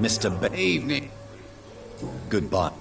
Mr. Evening. Goodbye.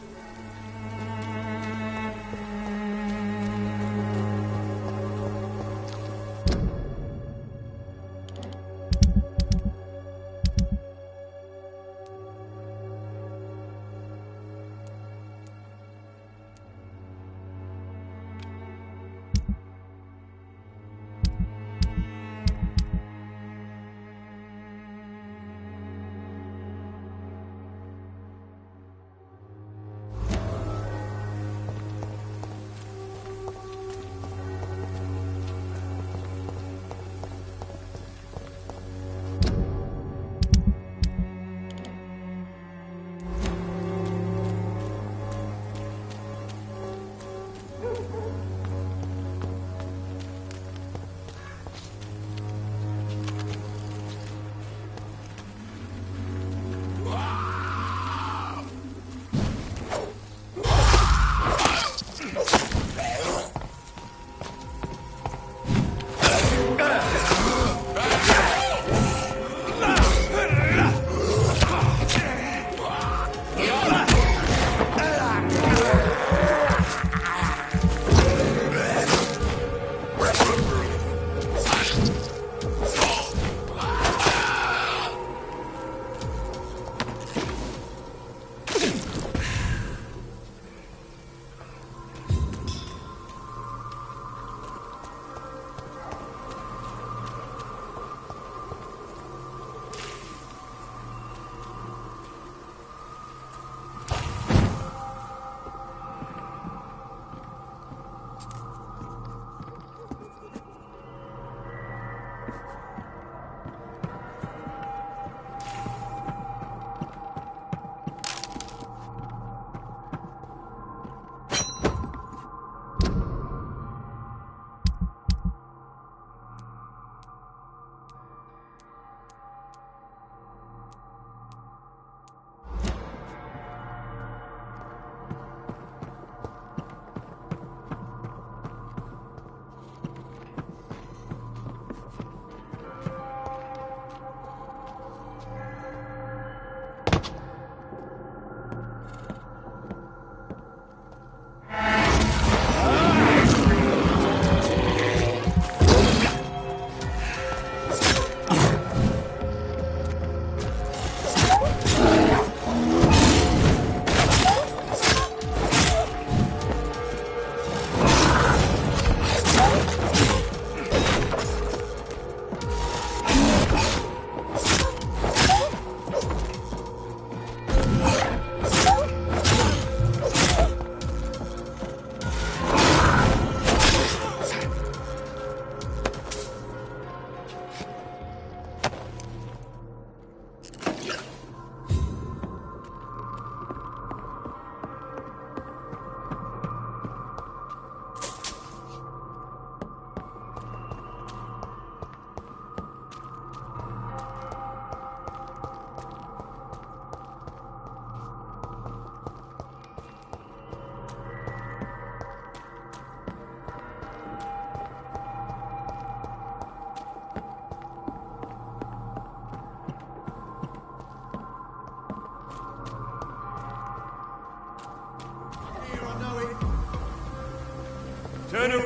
Colonel!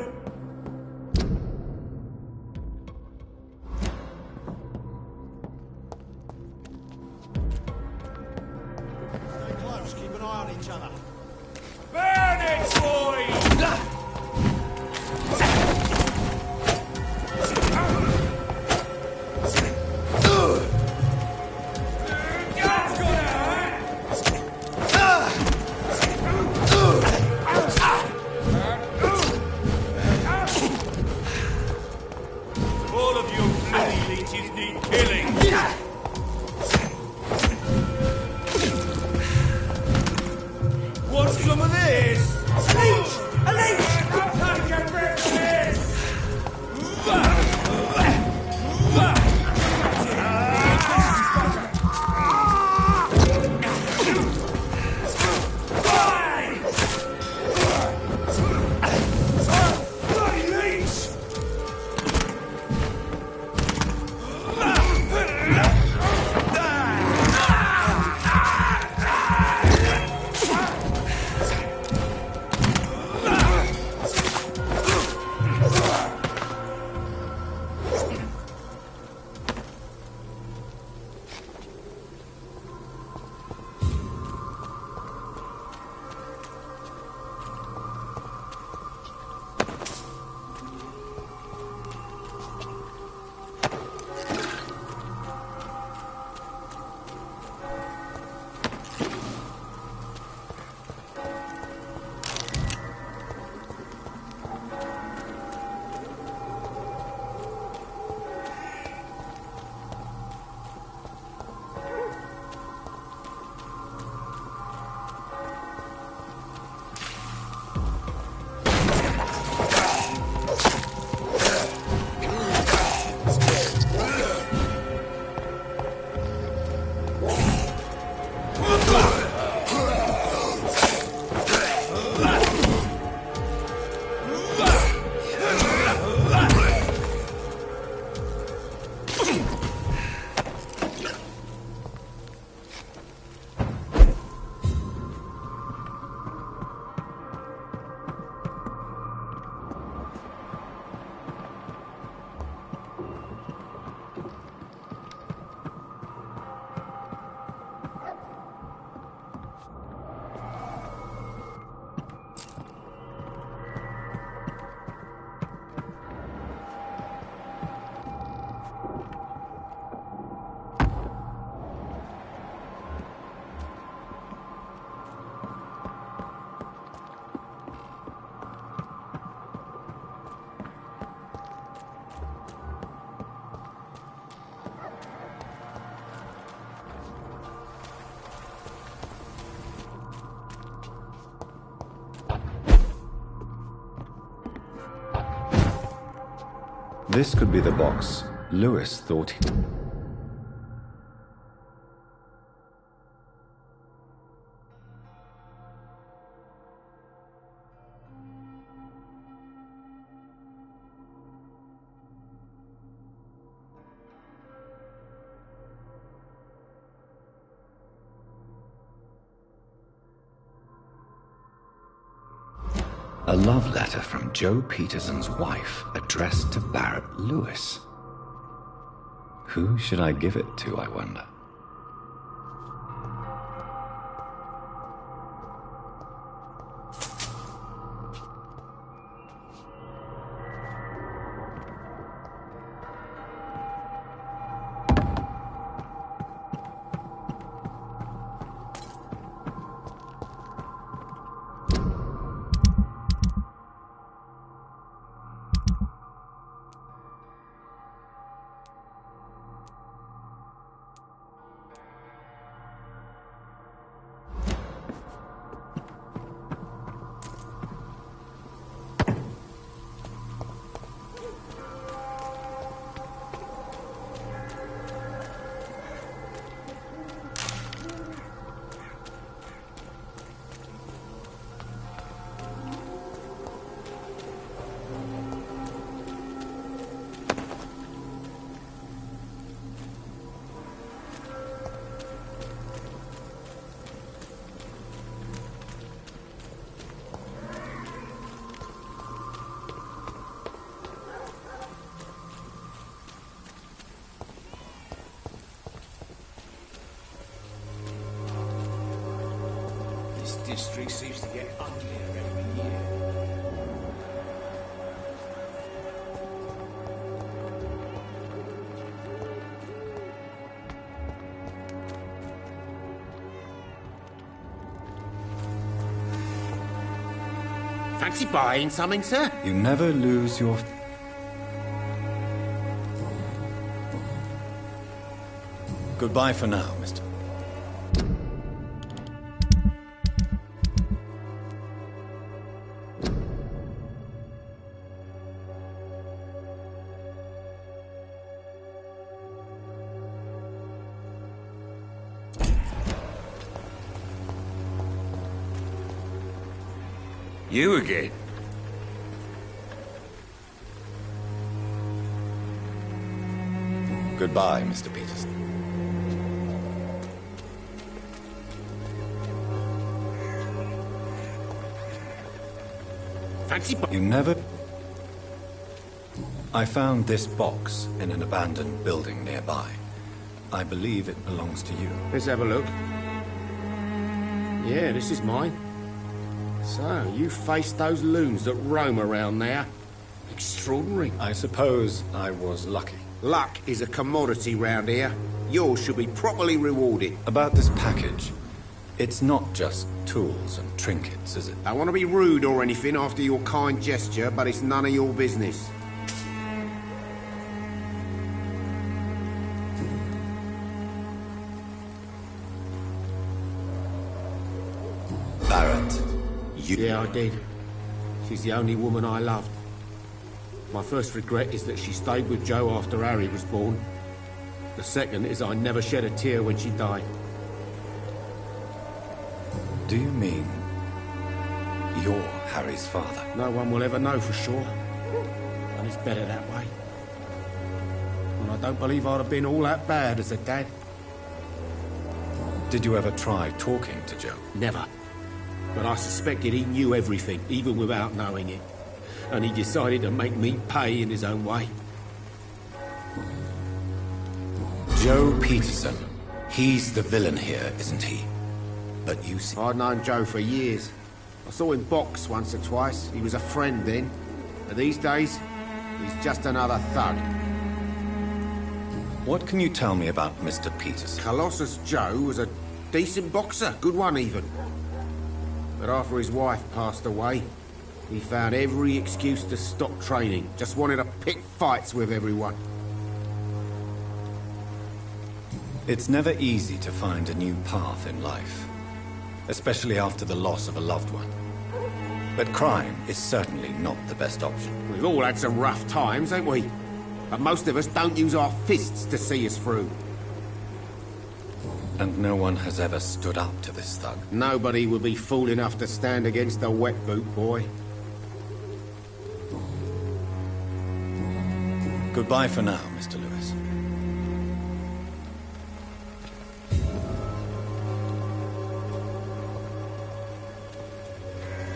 Stay close, keep an eye on each other. Burn it, boys! This could be the box Lewis thought he... A love letter from Joe Peterson's wife, addressed to Barrett Lewis. Who should I give it to, I wonder? This district seems to get uglier every year. Fancy buying something, sir? You never lose your... Goodbye for now, mister. You again? Goodbye, Mr. Peterson. Fancy You never... I found this box in an abandoned building nearby. I believe it belongs to you. Let's have a look. Yeah, this is mine. So, you faced those loons that roam around there. Extraordinary. I suppose I was lucky. Luck is a commodity round here. Yours should be properly rewarded. About this package, it's not just tools and trinkets, is it? I want to be rude or anything after your kind gesture, but it's none of your business. Barrett, you... Yeah, I did. She's the only woman I loved. My first regret is that she stayed with Joe after Harry was born. The second is I never shed a tear when she died. Do you mean you're Harry's father? No one will ever know for sure. And it's better that way. And I don't believe I'd have been all that bad as a dad. Did you ever try talking to Joe? Never. But I suspected he knew everything, even without knowing it. And he decided to make me pay in his own way. Joe Peterson. He's the villain here, isn't he? But you see... I'd known Joe for years. I saw him box once or twice. He was a friend then. But these days, he's just another thug. What can you tell me about Mr. Peterson? Colossus Joe was a decent boxer, good one even. But after his wife passed away, he found every excuse to stop training. Just wanted to pick fights with everyone. It's never easy to find a new path in life, especially after the loss of a loved one. But crime is certainly not the best option. We've all had some rough times, ain't we? But most of us don't use our fists to see us through. And no one has ever stood up to this thug? Nobody would be fool enough to stand against a wet boot boy. Goodbye for now, Mr. Lewis.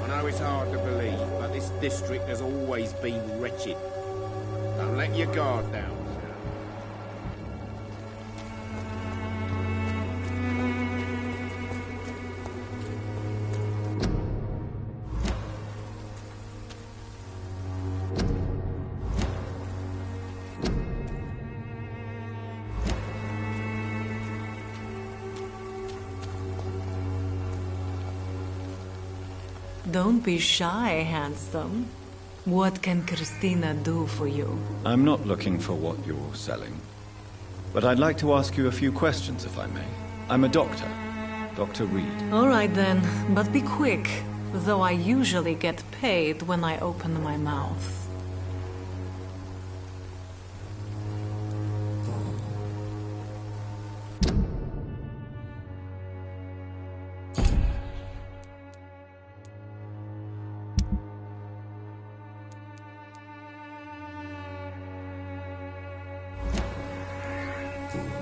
I know it's hard to believe, but this district has always been wretched. Don't let your guard down. Don't be shy, handsome. What can Christina do for you? I'm not looking for what you're selling. But I'd like to ask you a few questions, if I may. I'm a doctor. Dr. Reed. All right then, but be quick. Though I usually get paid when I open my mouth.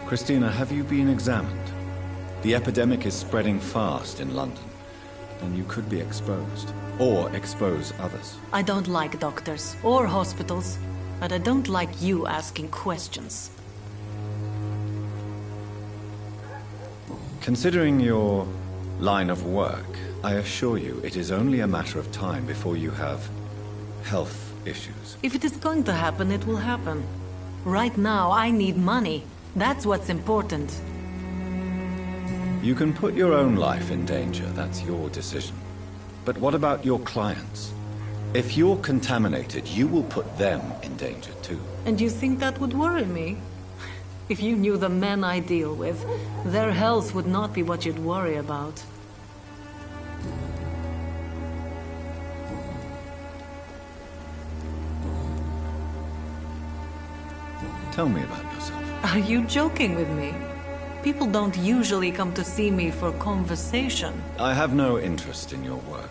Christina, have you been examined? The epidemic is spreading fast in London, and you could be exposed, or expose others. I don't like doctors or hospitals, but I don't like you asking questions. Considering your line of work, I assure you it is only a matter of time before you have health issues. If it is going to happen, it will happen. Right now, I need money. That's what's important. You can put your own life in danger, that's your decision. But what about your clients? If you're contaminated, you will put them in danger too. And you think that would worry me? If you knew the men I deal with, their health would not be what you'd worry about. Tell me about yourself. Are you joking with me? People don't usually come to see me for conversation. I have no interest in your work.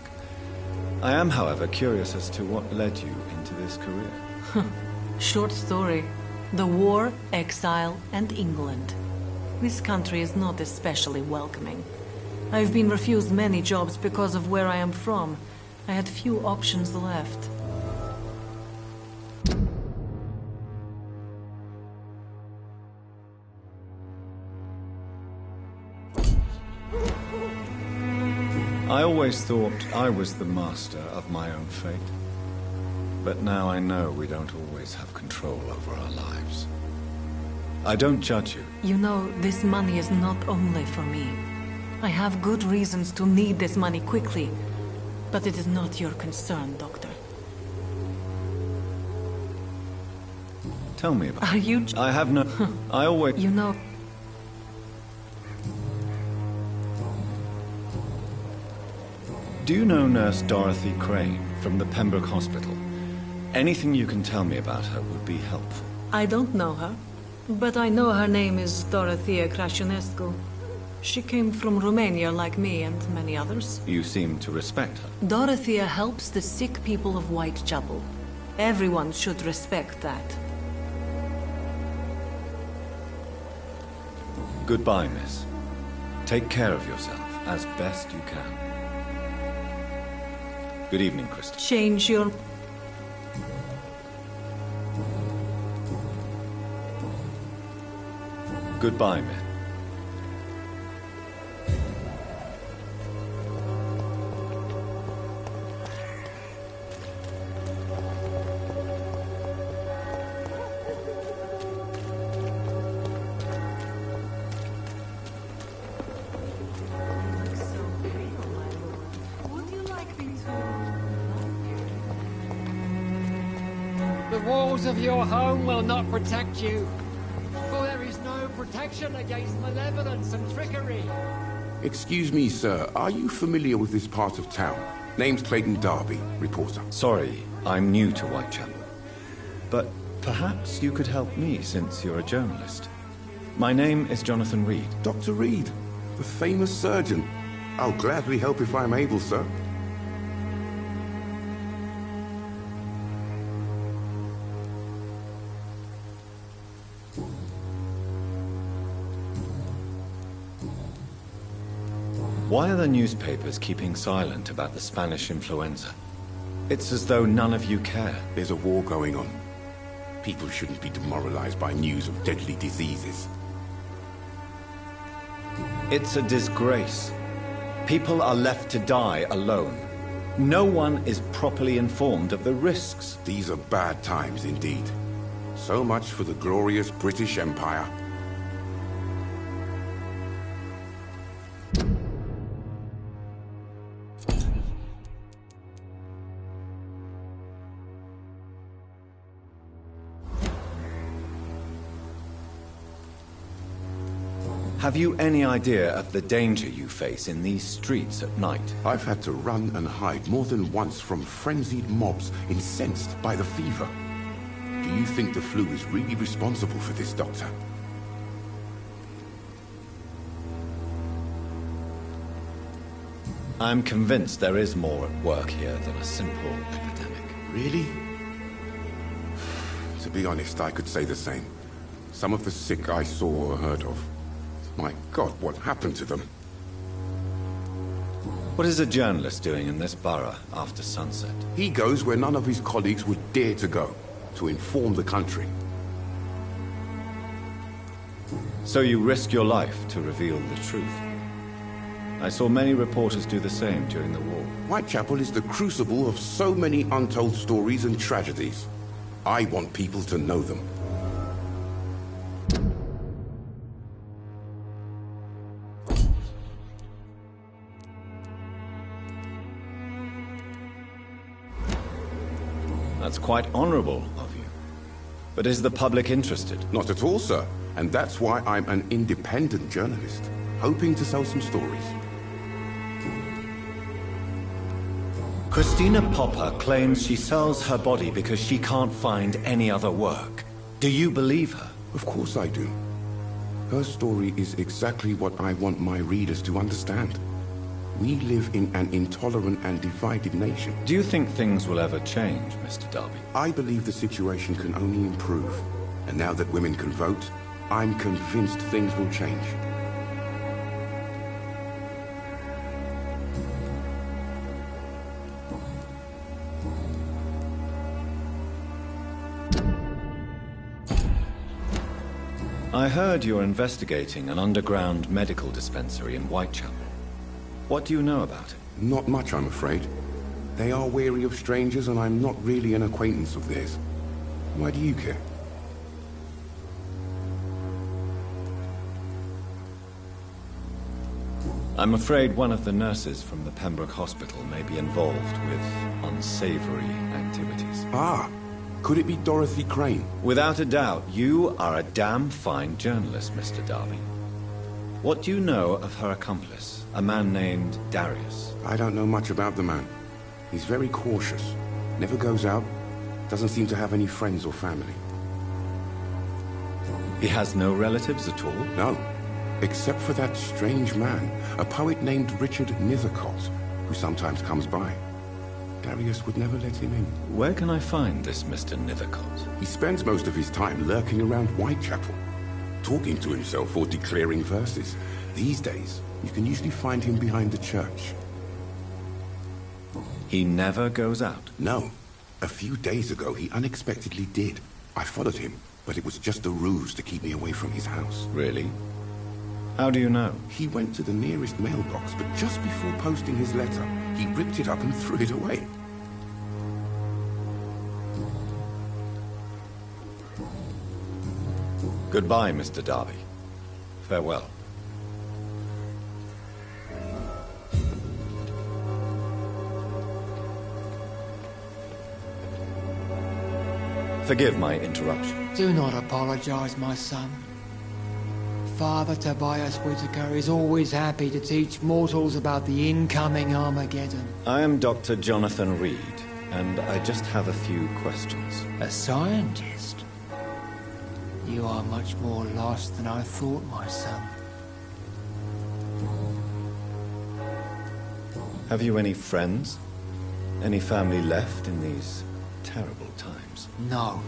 I am, however, curious as to what led you into this career. Short story. The war, exile, and England. This country is not especially welcoming. I've been refused many jobs because of where I am from. I had few options left. I always thought I was the master of my own fate. But now I know we don't always have control over our lives. I don't judge you. You know, this money is not only for me. I have good reasons to need this money quickly. But it is not your concern, Doctor. Tell me about it. Are you... I have no... I always... You know... Do you know Nurse Dorothy Crane from the Pembroke Hospital? Anything you can tell me about her would be helpful. I don't know her, but I know her name is Dorothea Crăciunescu. She came from Romania like me and many others. You seem to respect her. Dorothea helps the sick people of Whitechapel. Everyone should respect that. Goodbye, miss. Take care of yourself as best you can. Good evening, Krista. Change your... Goodbye, miss. The walls of your home will not protect you, for there is no protection against malevolence and trickery. Excuse me, sir. Are you familiar with this part of town? Name's Clayton Darby, reporter. Sorry, I'm new to Whitechapel. But Perhaps you could help me, since you're a journalist. My name is Jonathan Reed. Dr. Reed, the famous surgeon. I'll gladly help if I'm able, sir. Why are the newspapers keeping silent about the Spanish influenza? It's as though none of you care. There's a war going on. People shouldn't be demoralized by news of deadly diseases. It's a disgrace. People are left to die alone. No one is properly informed of the risks. These are bad times indeed. So much for the glorious British Empire. Have you any idea of the danger you face in these streets at night? I've had to run and hide more than once from frenzied mobs incensed by the fever. Do you think the flu is really responsible for this, Doctor? I'm convinced there is more at work here than a simple epidemic. Really? To be honest, I could say the same. Some of the sick I saw or heard of. My God, what happened to them? What is a journalist doing in this borough after sunset? He goes where none of his colleagues would dare to go, to inform the country. So you risk your life to reveal the truth. I saw many reporters do the same during the war. Whitechapel is the crucible of so many untold stories and tragedies. I want people to know them. That's quite honorable of you. But is the public interested? Not at all, sir. And that's why I'm an independent journalist, hoping to sell some stories. Christina Popper claims she sells her body because she can't find any other work. Do you believe her? Of course I do. Her story is exactly what I want my readers to understand. We live in an intolerant and divided nation. Do you think things will ever change, Mr. Darby? I believe the situation can only improve. And now that women can vote, I'm convinced things will change. I heard you're investigating an underground medical dispensary in Whitechapel. What do you know about it? Not much, I'm afraid. They are wary of strangers, and I'm not really an acquaintance of theirs. Why do you care? I'm afraid one of the nurses from the Pembroke Hospital may be involved with unsavory activities. Ah, could it be Dorothy Crane? Without a doubt, you are a damn fine journalist, Mr. Darby. What do you know of her accomplice, a man named Darius? I don't know much about the man. He's very cautious. Never goes out. Doesn't seem to have any friends or family. He has no relatives at all? No. Except for that strange man, a poet named Richard Nethercott, who sometimes comes by. Darius would never let him in. Where can I find this Mr. Nethercott? He spends most of his time lurking around Whitechapel, talking to himself or declaring verses. These days, you can usually find him behind the church. He never goes out? No. A few days ago, he unexpectedly did. I followed him, but it was just a ruse to keep me away from his house. Really? How do you know? He went to the nearest mailbox, but just before posting his letter, he ripped it up and threw it away. Goodbye, Mr. Darby. Farewell. Forgive my interruption. Do not apologize, my son. Father Tobias Whitaker is always happy to teach mortals about the incoming Armageddon. I am Dr. Jonathan Reed, and I just have a few questions. A scientist? You are much more lost than I thought, my son. Have you any friends? Any family left in these terrible times? No.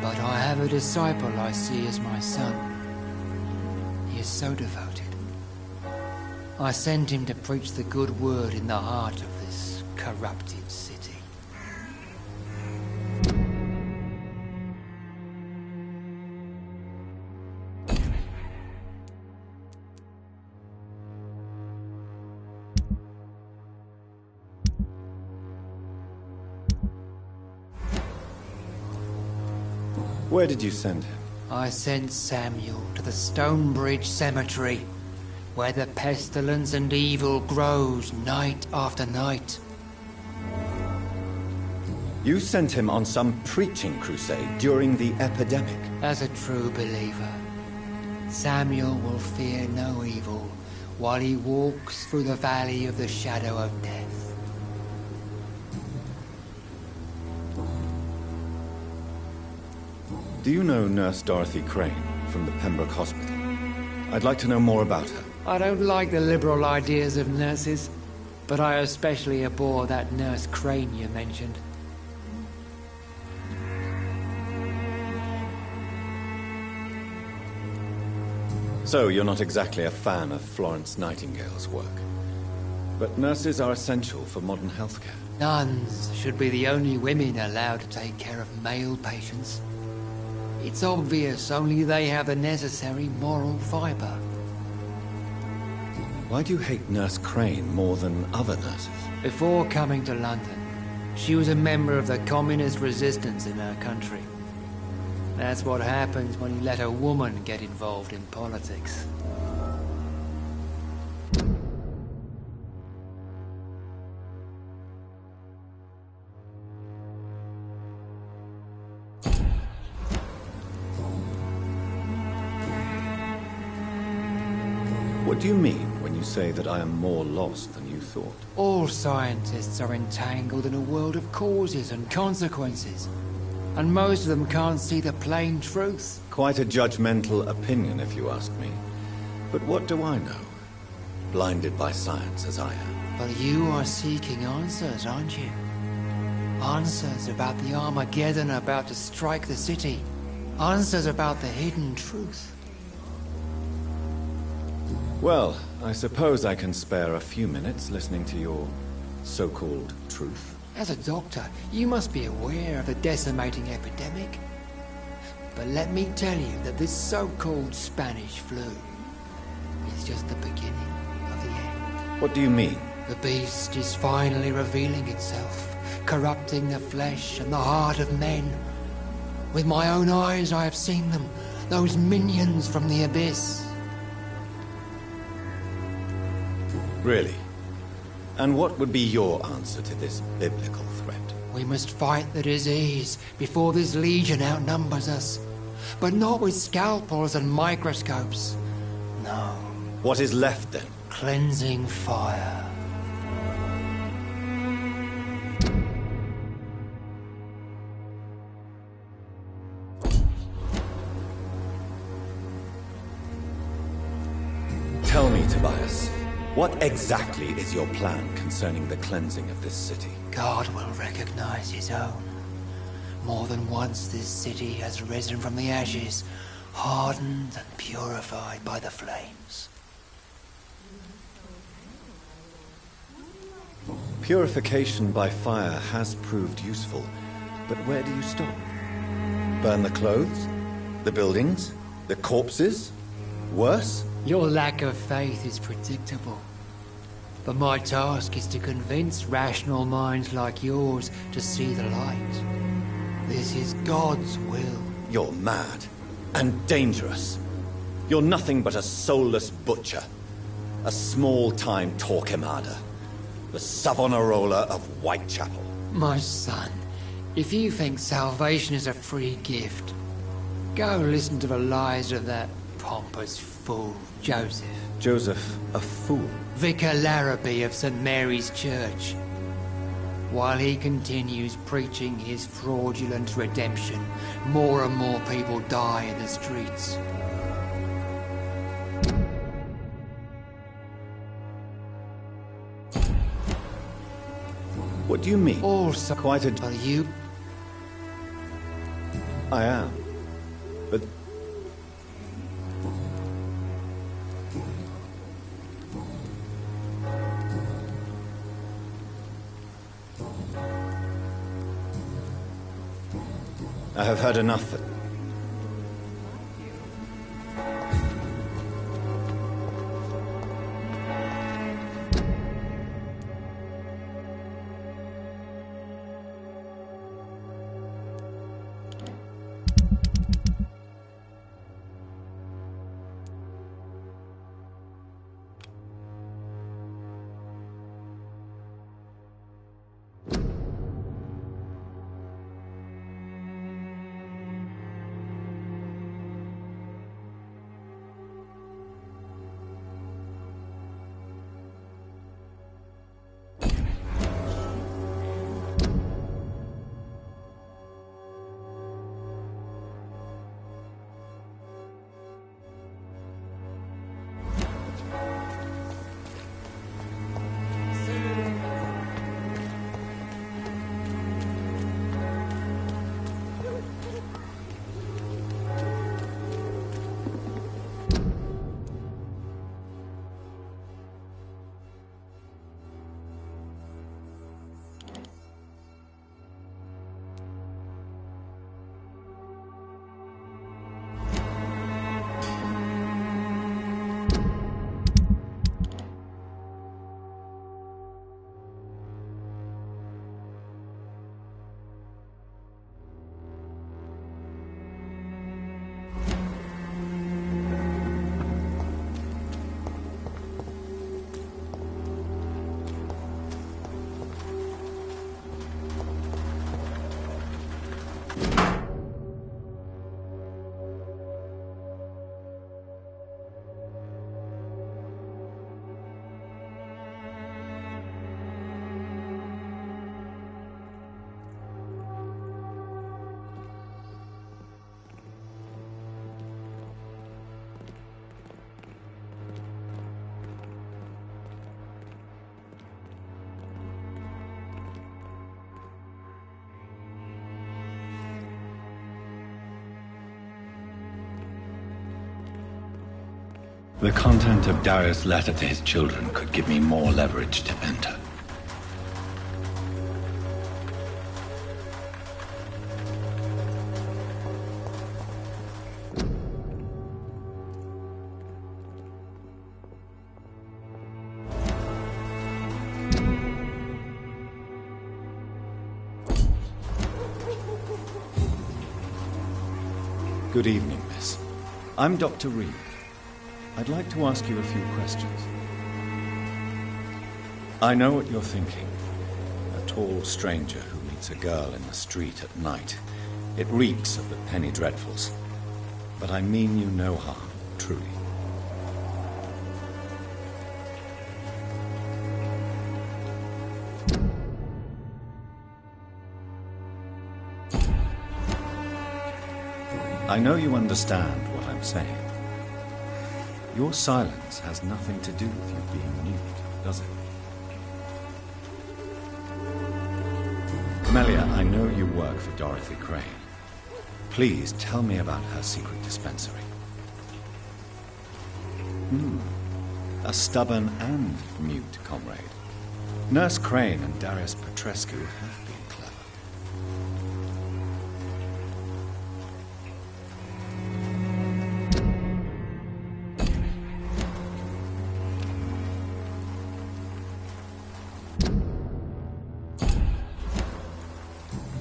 But I have a disciple I see as my son. He is so devoted. I sent him to preach the good word in the heart of this corrupted city. Where did you send him? I sent Samuel to the Stonebridge Cemetery, where the pestilence and evil grows night after night. You sent him on some preaching crusade during the epidemic. As a true believer, Samuel will fear no evil while he walks through the valley of the shadow of death. Do you know Nurse Dorothy Crane from the Pembroke Hospital? I'd like to know more about her. I don't like the liberal ideas of nurses, but I especially abhor that Nurse Crane you mentioned. So, you're not exactly a fan of Florence Nightingale's work. But nurses are essential for modern healthcare. Nuns should be the only women allowed to take care of male patients. It's obvious only they have the necessary moral fibre. Why do you hate Nurse Crane more than other nurses? Before coming to London, she was a member of the communist resistance in her country. That's what happens when you let a woman get involved in politics. What do you mean when you say that I am more lost than you thought? All scientists are entangled in a world of causes and consequences. And most of them can't see the plain truth. Quite a judgmental opinion, if you ask me. But what do I know? Blinded by science as I am. But you are seeking answers, aren't you? Answers about the Armageddon about to strike the city. Answers about the hidden truth. Well, I suppose I can spare a few minutes listening to your so-called truth. As a doctor, you must be aware of the decimating epidemic. But let me tell you that this so-called Spanish flu is just the beginning of the end. What do you mean? The beast is finally revealing itself, corrupting the flesh and the heart of men. With my own eyes I have seen them, those minions from the abyss. Really? And what would be your answer to this biblical threat? We must fight the disease before this legion outnumbers us. But not with scalpels and microscopes. No. What is left then? Cleansing fire. Tell me, Tobias, what exactly is your plan concerning the cleansing of this city? God will recognize his own. More than once this city has risen from the ashes, hardened and purified by the flames. Purification by fire has proved useful, but where do you stop? Burn the clothes? The buildings? The corpses? Worse? Your lack of faith is predictable. But my task is to convince rational minds like yours to see the light. This is God's will. You're mad and dangerous. You're nothing but a soulless butcher. A small-time Torquemada. The Savonarola of Whitechapel. My son, if you think salvation is a free gift, go listen to the lies of that pompous fool, Joseph. Joseph, a fool? Vicar Larrabee of St. Mary's Church. While he continues preaching his fraudulent redemption, more and more people die in the streets. What do you mean? Also, Quite a... are you? I am. But... I have heard enough that... The content of Darius' letter to his children could give me more leverage to enter. Good evening, miss. I'm Dr. Reed. I'd like to ask you a few questions. I know what you're thinking. A tall stranger who meets a girl in the street at night. It reeks of the penny dreadfuls. But I mean you no harm, truly. I know you understand what I'm saying. Your silence has nothing to do with you being nude, does it? Melia, I know you work for Dorothy Crane. Please tell me about her secret dispensary. A stubborn and mute comrade. Nurse Crane and Darius Petrescu have been clever.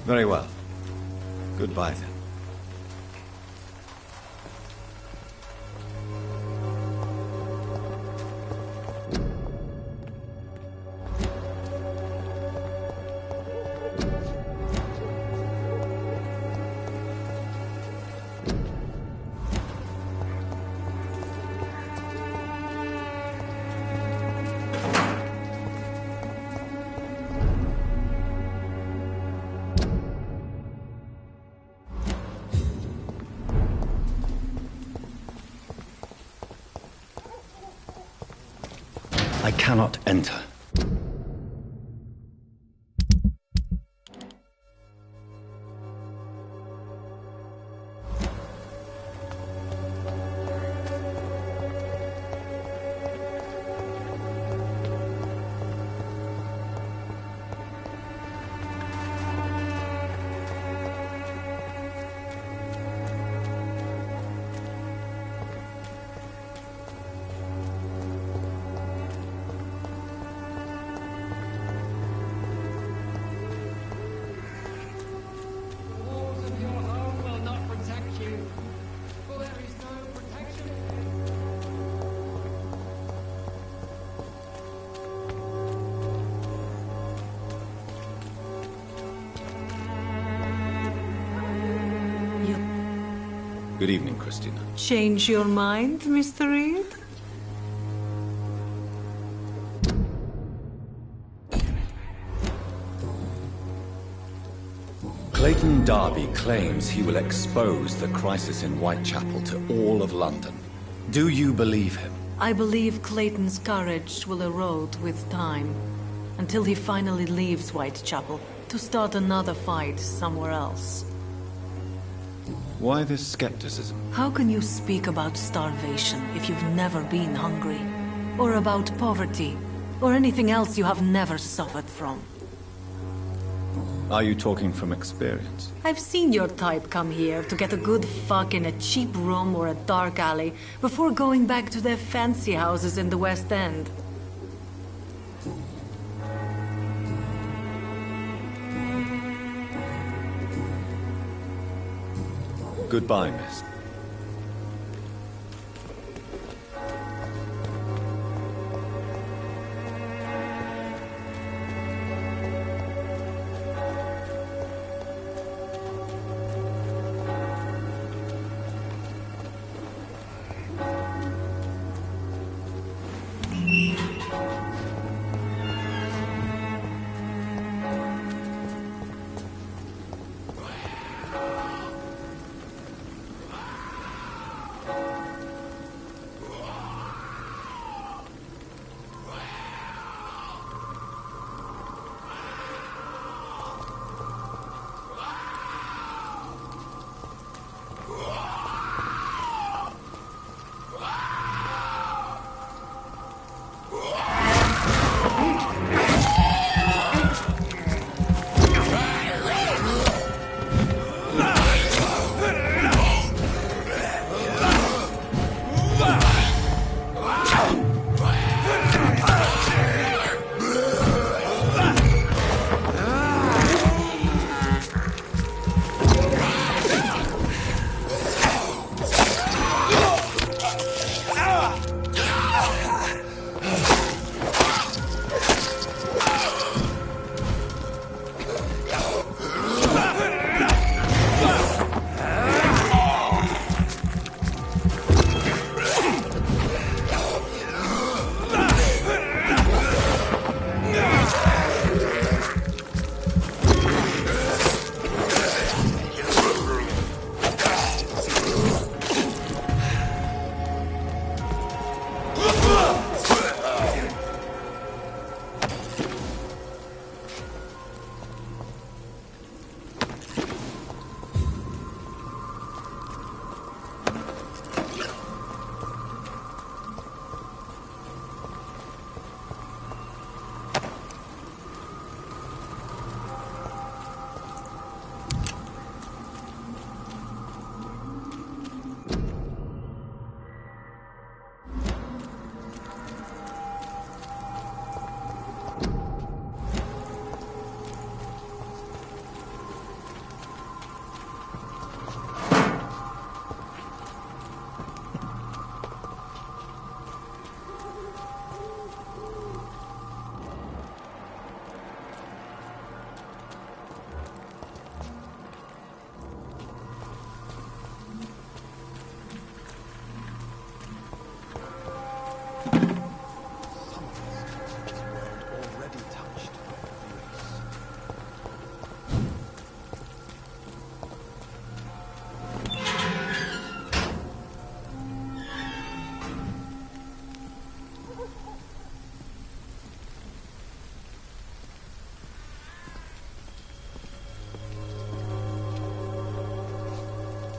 Very well. Goodbye, then. cannot enter. Good evening, Christina. Change your mind, Mr. Reed? Clayton Darby claims he will expose the crisis in Whitechapel to all of London. Do you believe him? I believe Clayton's courage will erode with time, until he finally leaves Whitechapel to start another fight somewhere else. Why this skepticism? How can you speak about starvation if you've never been hungry? Or about poverty? Or anything else you have never suffered from? Are you talking from experience? I've seen your type come here to get a good fuck in a cheap room or a dark alley before going back to their fancy houses in the West End. Goodbye, miss.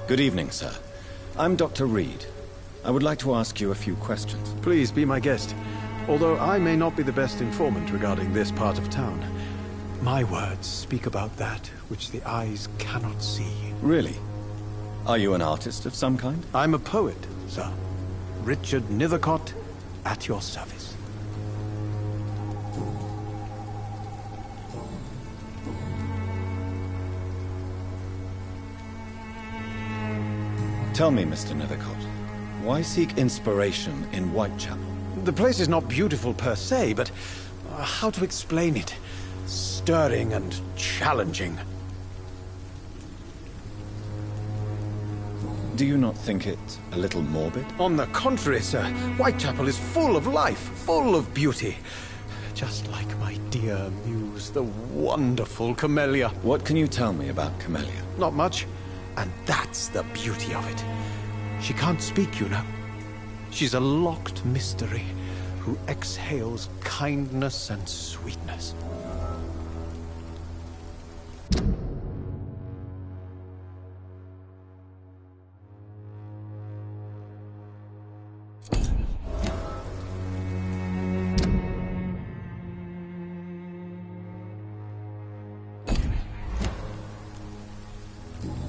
Good evening, sir. I'm Dr. Reed. I would like to ask you a few questions. Please be my guest. Although I may not be the best informant regarding this part of town, my words speak about that which the eyes cannot see. Really? Are you an artist of some kind? I'm a poet, sir. Richard Nethercott, at your service. Tell me, Mr. Nethercott, why seek inspiration in Whitechapel? The place is not beautiful per se, but how to explain it? Stirring and challenging. Do you not think it a little morbid? On the contrary, sir. Whitechapel is full of life, full of beauty. Just like my dear muse, the wonderful Camellia. What can you tell me about Camellia? Not much. And that's the beauty of it. She can't speak, you know. She's a locked mystery who exhales kindness and sweetness.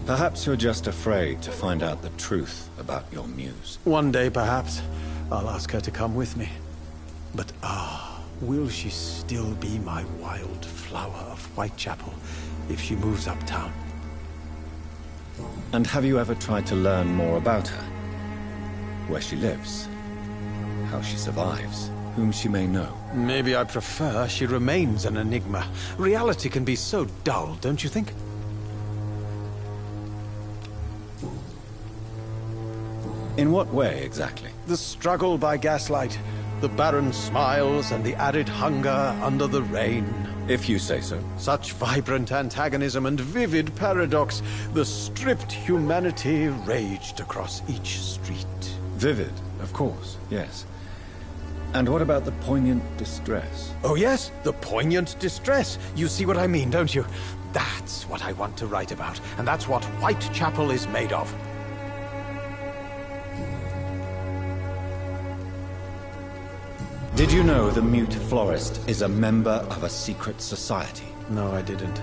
Perhaps you're just afraid to find out the truth about your muse. One day, perhaps, I'll ask her to come with me. But will she still be my wild flower of Whitechapel if she moves uptown? And have you ever tried to learn more about her? Where she lives? How she survives? Whom she may know? Maybe I prefer she remains an enigma. Reality can be so dull, don't you think? In what way, exactly? The struggle by gaslight, the barren smiles and the arid hunger under the rain. If you say so. Such vibrant antagonism and vivid paradox. The stripped humanity raged across each street. Vivid, of course, yes. And what about the poignant distress? Oh yes, the poignant distress. You see what I mean, don't you? That's what I want to write about, and that's what Whitechapel is made of. Did you know the mute florist is a member of a secret society? No, I didn't.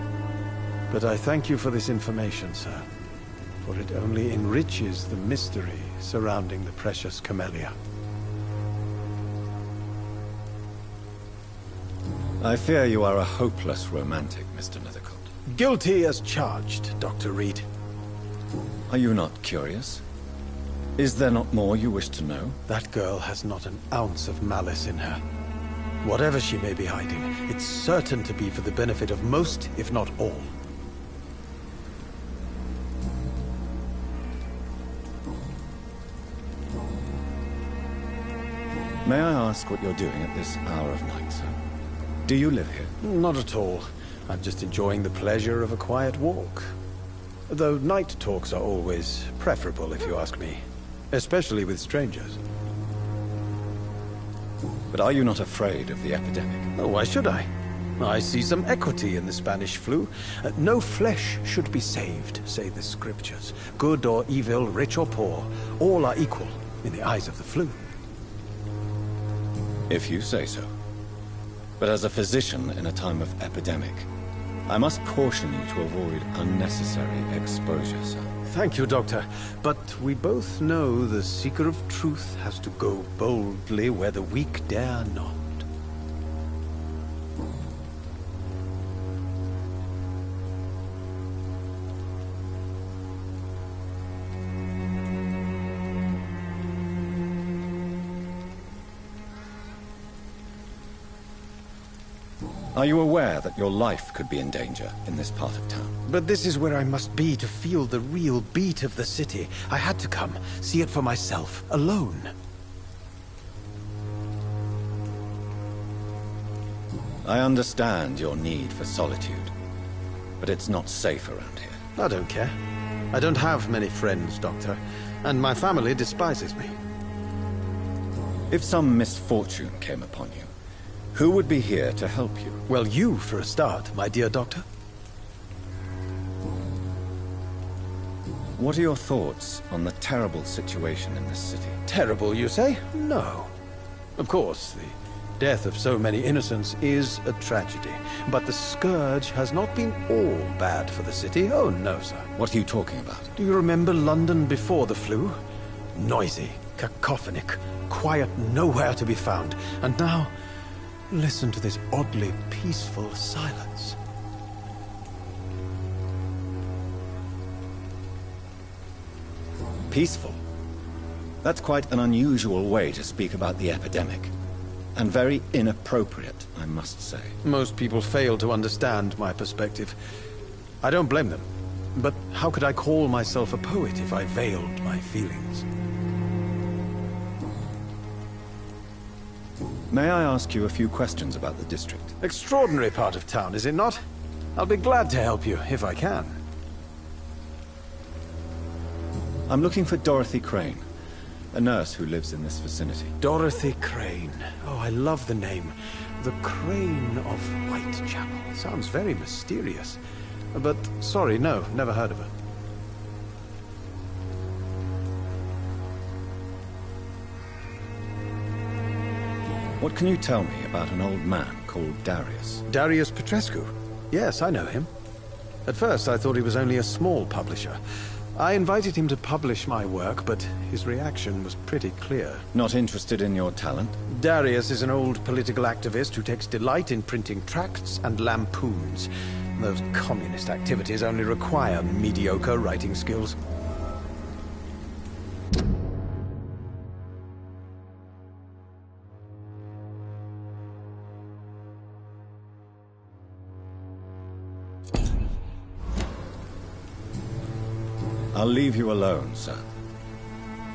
But I thank you for this information, sir. For it only enriches the mystery surrounding the precious Camellia. I fear you are a hopeless romantic, Mr. Nethercott. Guilty as charged, Dr. Reed. Are you not curious? Is there not more you wish to know? That girl has not an ounce of malice in her. Whatever she may be hiding, it's certain to be for the benefit of most, if not all. May I ask what you're doing at this hour of night, sir? Do you live here? Not at all. I'm just enjoying the pleasure of a quiet walk. Though night talks are always preferable, if you ask me. Especially with strangers. But are you not afraid of the epidemic? Oh, why should I? I see some equity in the Spanish flu. No flesh should be saved, say the scriptures. Good or evil, rich or poor, all are equal in the eyes of the flu. If you say so. But as a physician in a time of epidemic, I must caution you to avoid unnecessary exposure, sir. Thank you, Doctor. But we both know the seeker of truth has to go boldly where the weak dare not. Are you aware that your life could be in danger in this part of town? But this is where I must be to feel the real beat of the city. I had to come, see it for myself, alone. I understand your need for solitude, but it's not safe around here. I don't care. I don't have many friends, Doctor, and my family despises me. If some misfortune came upon you, who would be here to help you? Well, you, for a start, my dear Doctor. What are your thoughts on the terrible situation in this city? Terrible, you say? No. Of course, the death of so many innocents is a tragedy. But the scourge has not been all bad for the city. Oh, no, sir. What are you talking about? Do you remember London before the flu? Noisy, cacophonic, quiet nowhere to be found. And now, listen to this oddly peaceful silence. Peaceful? That's quite an unusual way to speak about the epidemic. And very inappropriate, I must say. Most people fail to understand my perspective. I don't blame them. But how could I call myself a poet if I veiled my feelings? May I ask you a few questions about the district? Extraordinary part of town, is it not? I'll be glad to help you, if I can. I'm looking for Dorothy Crane, a nurse who lives in this vicinity. Dorothy Crane. Oh, I love the name. The Crane of Whitechapel. Sounds very mysterious. But, sorry, no, never heard of her. What can you tell me about an old man called Darius? Darius Petrescu? Yes, I know him. At first, I thought he was only a small publisher. I invited him to publish my work, but his reaction was pretty clear. Not interested in your talent? Darius is an old political activist who takes delight in printing tracts and lampoons. Those communist activities only require mediocre writing skills. I'll leave you alone, sir.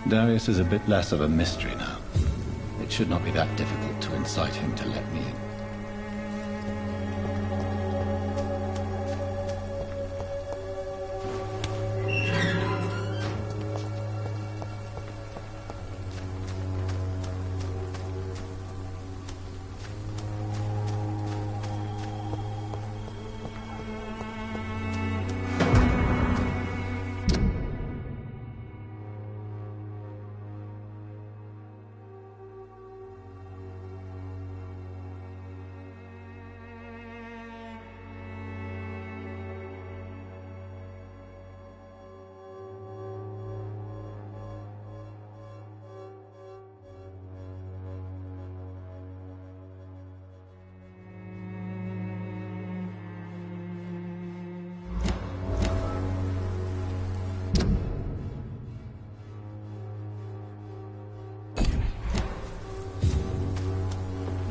Darius is a bit less of a mystery now. It should not be that difficult to incite him to let me in.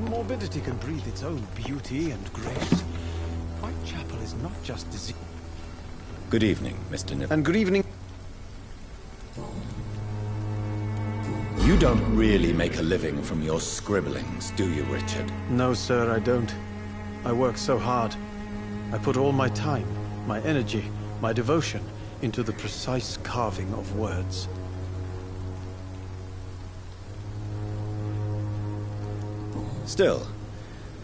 Morbidity can breathe its own beauty and grace. Whitechapel is not just disease. Good evening, Mr. Nib. And good evening. You don't really make a living from your scribblings, do you, Richard? No, sir, I don't. I work so hard. I put all my time, my energy, my devotion into the precise carving of words. Still,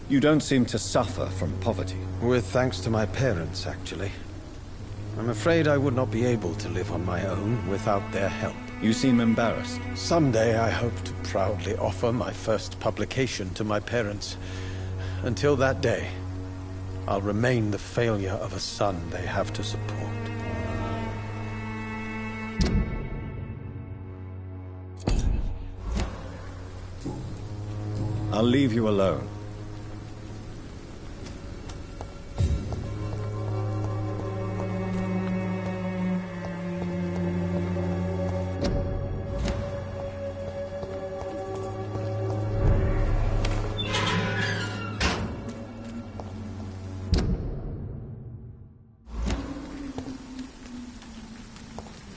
you don't seem to suffer from poverty. With thanks to my parents, actually. I'm afraid I would not be able to live on my own without their help. You seem embarrassed. Someday I hope to proudly offer my first publication to my parents. Until that day, I'll remain the failure of a son they have to support. I'll leave you alone.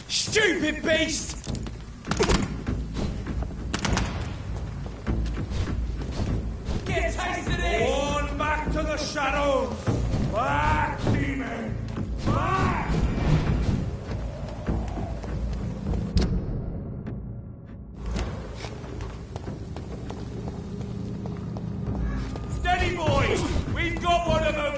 Stupid beast! Get tasted it! On back to the shadows! Back, demon! Back! Steady, boys! We've got one of them!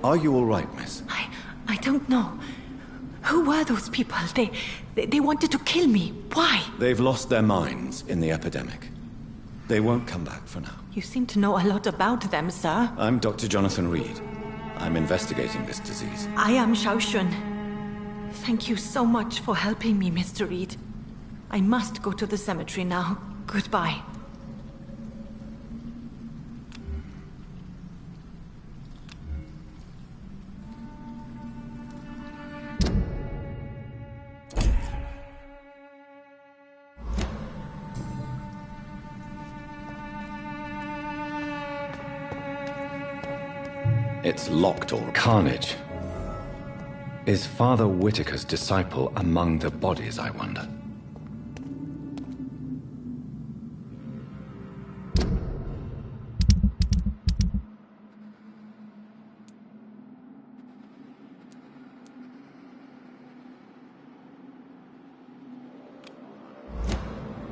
Are you all right, miss? I don't know. Who were those people? They wanted to kill me. Why? They've lost their minds in the epidemic. They won't come back for now. You seem to know a lot about them, sir. I'm Dr. Jonathan Reed. I'm investigating this disease. I am Xiaoxun. Thank you so much for helping me, Mr. Reed. I must go to the cemetery now. Goodbye. It's locked or carnage. Is Father Whitaker's disciple among the bodies, I wonder?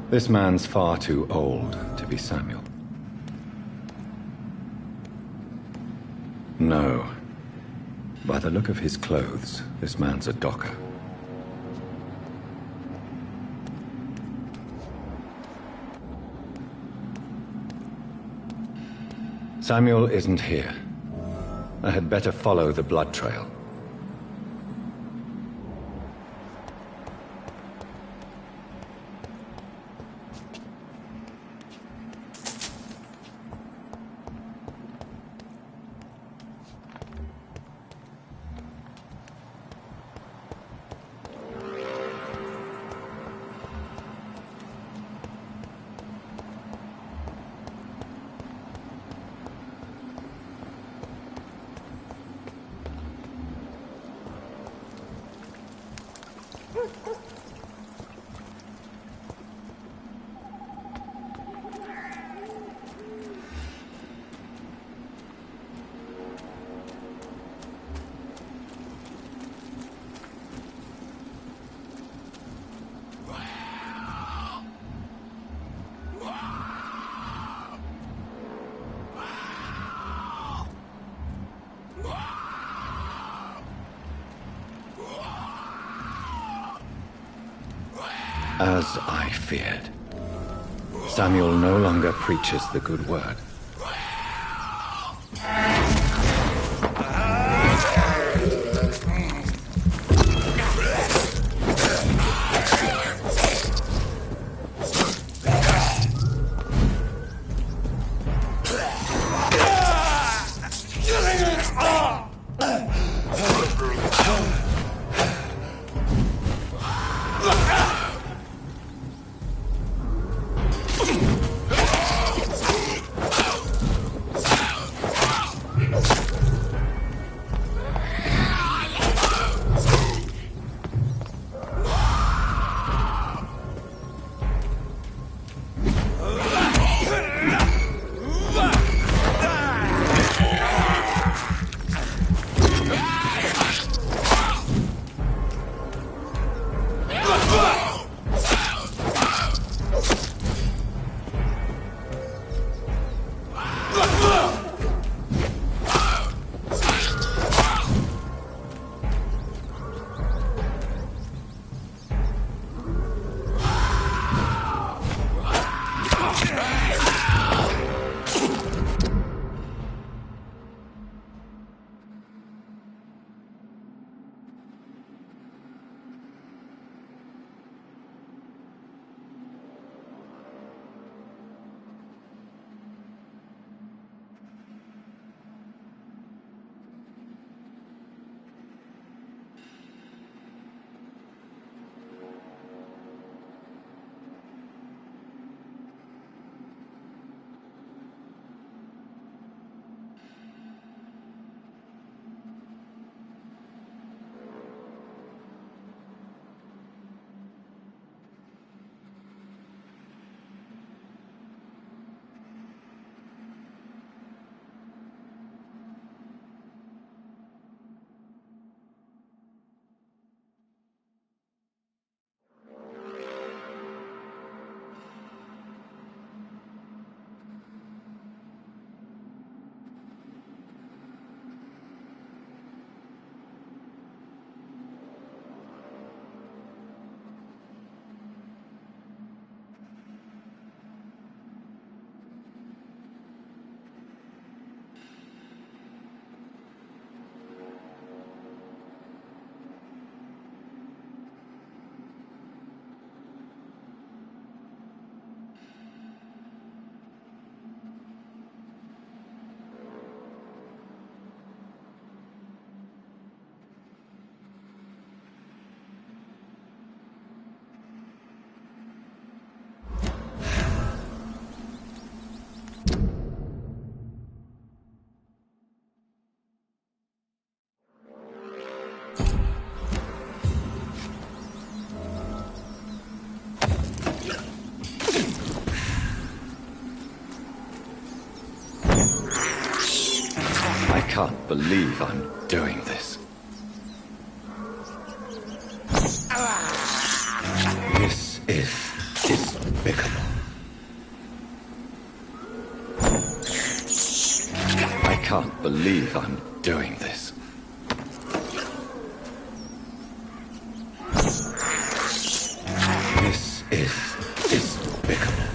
This man's far too old to be Samuel. No. By the look of his clothes, this man's a docker. Samuel isn't here. I had better follow the blood trail. As I feared, Samuel no longer preaches the good word. can't believe I'm doing this. This is despicable. I can't believe I'm doing this. This is despicable.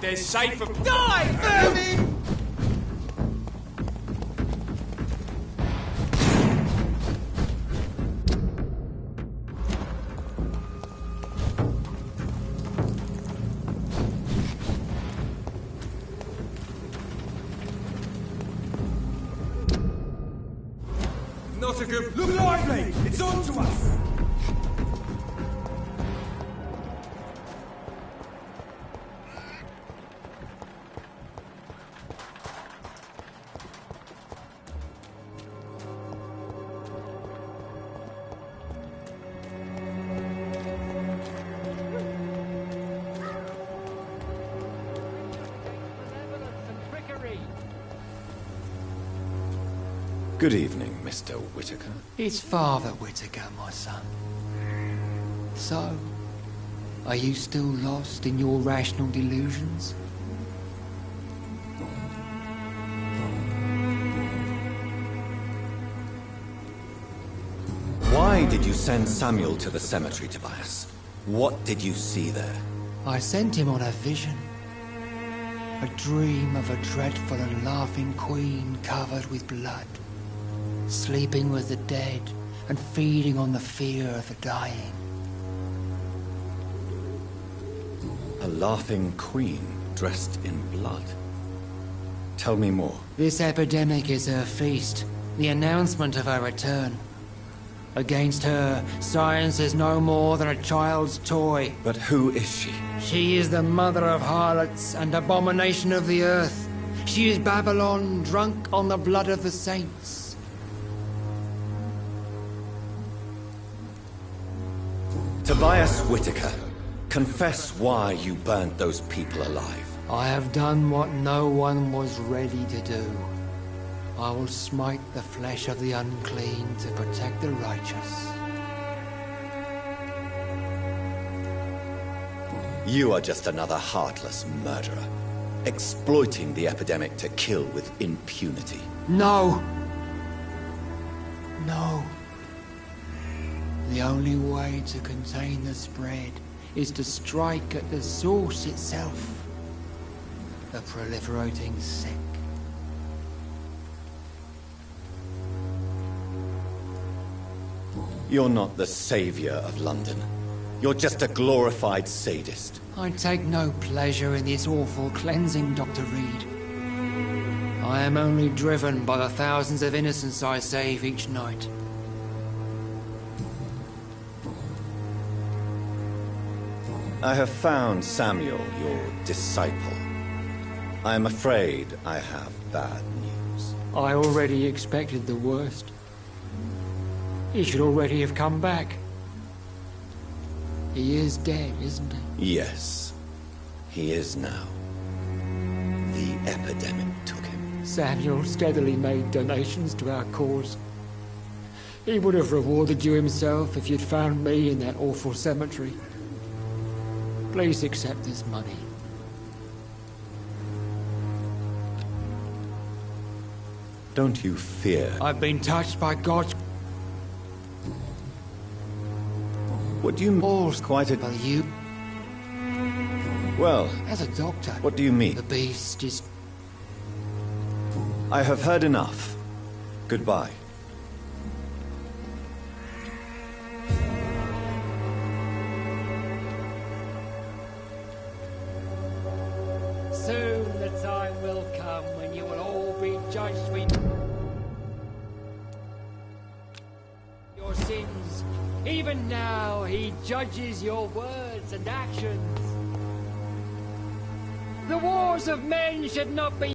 They're safe for... Die, vermin! Not a good... Look lively! It's on to us! Good evening, Mr. Whitaker. It's Father Whitaker, my son. So, are you still lost in your rational delusions? Why did you send Samuel to the cemetery, Tobias? What did you see there? I sent him on a vision. A dream of a dreadful and laughing queen covered with blood, sleeping with the dead and feeding on the fear of the dying. A laughing queen dressed in blood. Tell me more. This epidemic is her feast, the announcement of her return. Against her, science is no more than a child's toy. But who is she? She is the mother of harlots and abomination of the earth. She is Babylon, drunk on the blood of the saints. Tobias Whitaker, confess why you burnt those people alive. I have done what no one was ready to do. I will smite the flesh of the unclean to protect the righteous. You are just another heartless murderer, exploiting the epidemic to kill with impunity. No! No. The only way to contain the spread is to strike at the source itself, the proliferating sick. You're not the savior of London. You're just a glorified sadist. I take no pleasure in this awful cleansing, Dr. Reed. I am only driven by the thousands of innocents I save each night. I have found Samuel, your disciple. I am afraid I have bad news. I already expected the worst. He should already have come back. He is dead, isn't he? Yes, he is now. The epidemic took him. Samuel steadily made donations to our cause. He would have rewarded you himself if you'd found me in that awful cemetery. Please accept this money. Don't you fear? I've been touched by God's... What do you mean? All's Quite a... Well, you... Well, As a doctor... what do you mean? The beast is... I have heard enough. Goodbye. Soon the time will come when you will all be judged with your sins. Even now, he judges your words and actions. The wars of men should not be